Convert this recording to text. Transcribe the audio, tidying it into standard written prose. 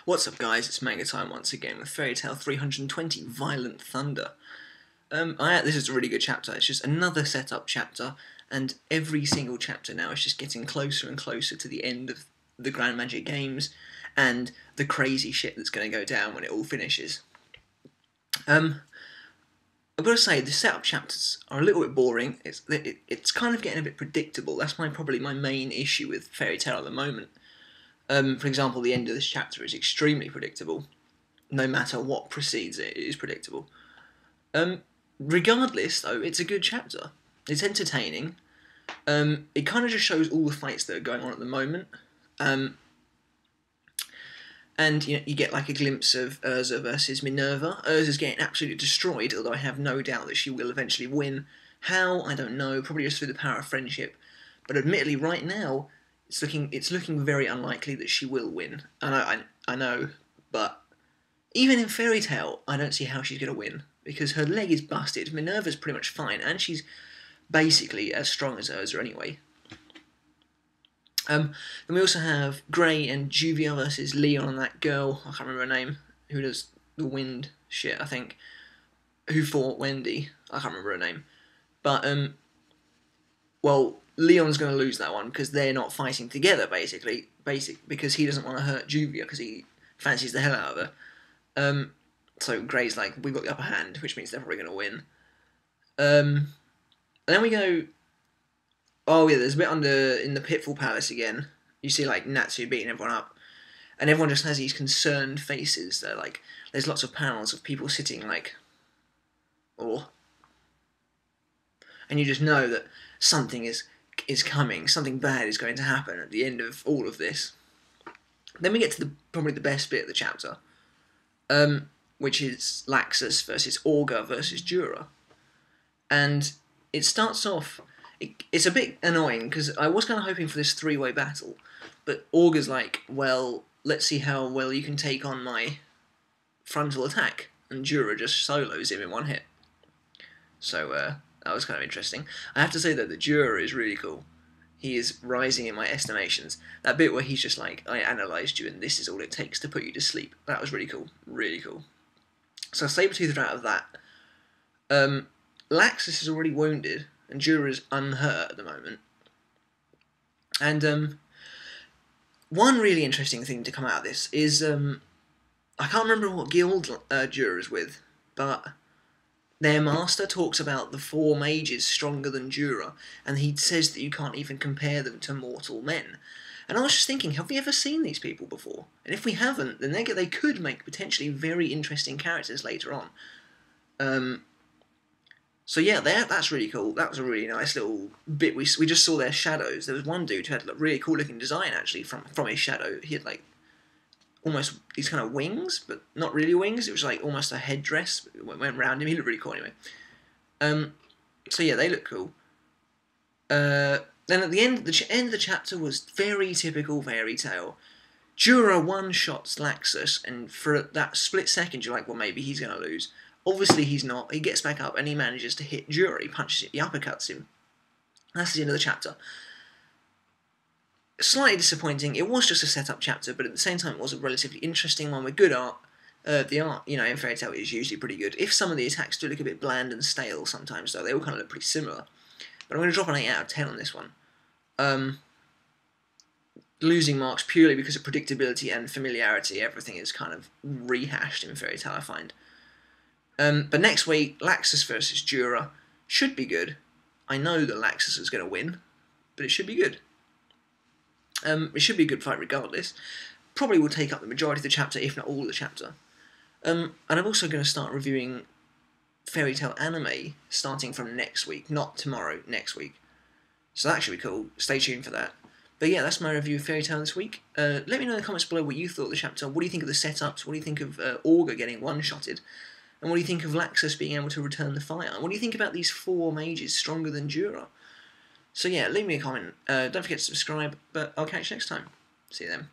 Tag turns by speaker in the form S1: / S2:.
S1: What's up, guys? It's Manga time once again with Fairy Tale 320 Violent Thunder. This is a really good chapter. It's just another setup chapter, and every single chapter now is just getting closer and closer to the end of the Grand Magic Games and the crazy shit that's going to go down when it all finishes. I've got to say, the setup chapters are a little bit boring. It's kind of getting a bit predictable. That's probably my main issue with Fairy Tale at the moment. For example, the end of this chapter is extremely predictable. No matter what precedes it, it is predictable. Regardless, though, it's a good chapter. It's entertaining. It kind of just shows all the fights that are going on at the moment. And you get like a glimpse of Urza versus Minerva. Urza's getting absolutely destroyed, although I have no doubt that she will eventually win. How? I don't know. Probably just through the power of friendship. But admittedly, right now, it's looking very unlikely that she will win. I know, but even in Fairy Tale, I don't see how she's going to win, because her leg is busted. Minerva's pretty much fine, and she's basically as strong as Urza anyway. Then we also have Grey and Juvia versus Leon and that girl, I can't remember her name, who does the wind shit, I think, who fought Wendy. I can't remember her name. But, well, Leon's going to lose that one because they're not fighting together, because he doesn't want to hurt Juvia because he fancies the hell out of her. So Grey's like, we've got the upper hand, which means they're probably going to win. And then we go, oh yeah, there's a bit in the Pitfall Palace again. You see like Natsu beating everyone up, and everyone just has these concerned faces. They're like, there's lots of panels of people sitting like, and you just know that something is coming, something bad is going to happen at the end of all of this. Then we get to probably the best bit of the chapter, which is Laxus versus Augur versus Jura. And it starts off, it's a bit annoying, because I was kind of hoping for this three-way battle, but Augur's like, well, let's see how well you can take on my frontal attack, and Jura just solos him in one hit. So, that was kind of interesting. I have to say, though, that Jura is really cool. He is rising in my estimations. That bit where he's just like, I analysed you and this is all it takes to put you to sleep. That was really cool. Really cool. So Sabretooth are out of that. Laxus is already wounded, and Jura's unhurt at the moment. And one really interesting thing to come out of this is, I can't remember what guild Jura's with, but their master talks about the 4 mages stronger than Jura, and he says that you can't even compare them to mortal men. And I was just thinking, have we ever seen these people before? And if we haven't, then they could make potentially very interesting characters later on. So yeah, that's really cool. That was a really nice little bit. We just saw their shadows. There was one dude who had a really cool looking design actually from his shadow. He had like almost these kind of wings, but not really wings. It was like almost a headdress. It went around him. He looked really cool anyway. So yeah, they look cool. Then at the end of the chapter was very typical Fairy Tale. Jura one-shots Laxus, and for that split second you're like, well, maybe he's going to lose. Obviously he's not. He gets back up and he manages to hit Jura. He punches it, he uppercuts him. That's the end of the chapter. Slightly disappointing. It was just a setup chapter, but at the same time it was a relatively interesting one with good art. The art, in Fairy Tale is usually pretty good. If some of the attacks do look a bit bland and stale sometimes, though, they all kind of look pretty similar. But I'm going to drop an 8 out of 10 on this one. Losing marks purely because of predictability and familiarity. Everything is kind of rehashed in Fairy Tale, I find. But next week, Laxus versus Jura should be good. I know that Laxus is going to win, but it should be good. It should be a good fight regardless. Probably will take up the majority of the chapter, if not all of the chapter. And I'm also going to start reviewing Fairy Tale anime starting from next week. Not tomorrow, next week. So that should be cool. Stay tuned for that. But yeah, that's my review of Fairy Tale this week. Let me know in the comments below what you thought of the chapter. What do you think of the setups? What do you think of Augur getting one-shotted? And what do you think of Laxus being able to return the fire? And what do you think about these 4 mages stronger than Jura? So yeah, leave me a comment. Don't forget to subscribe, but I'll catch you next time. See you then.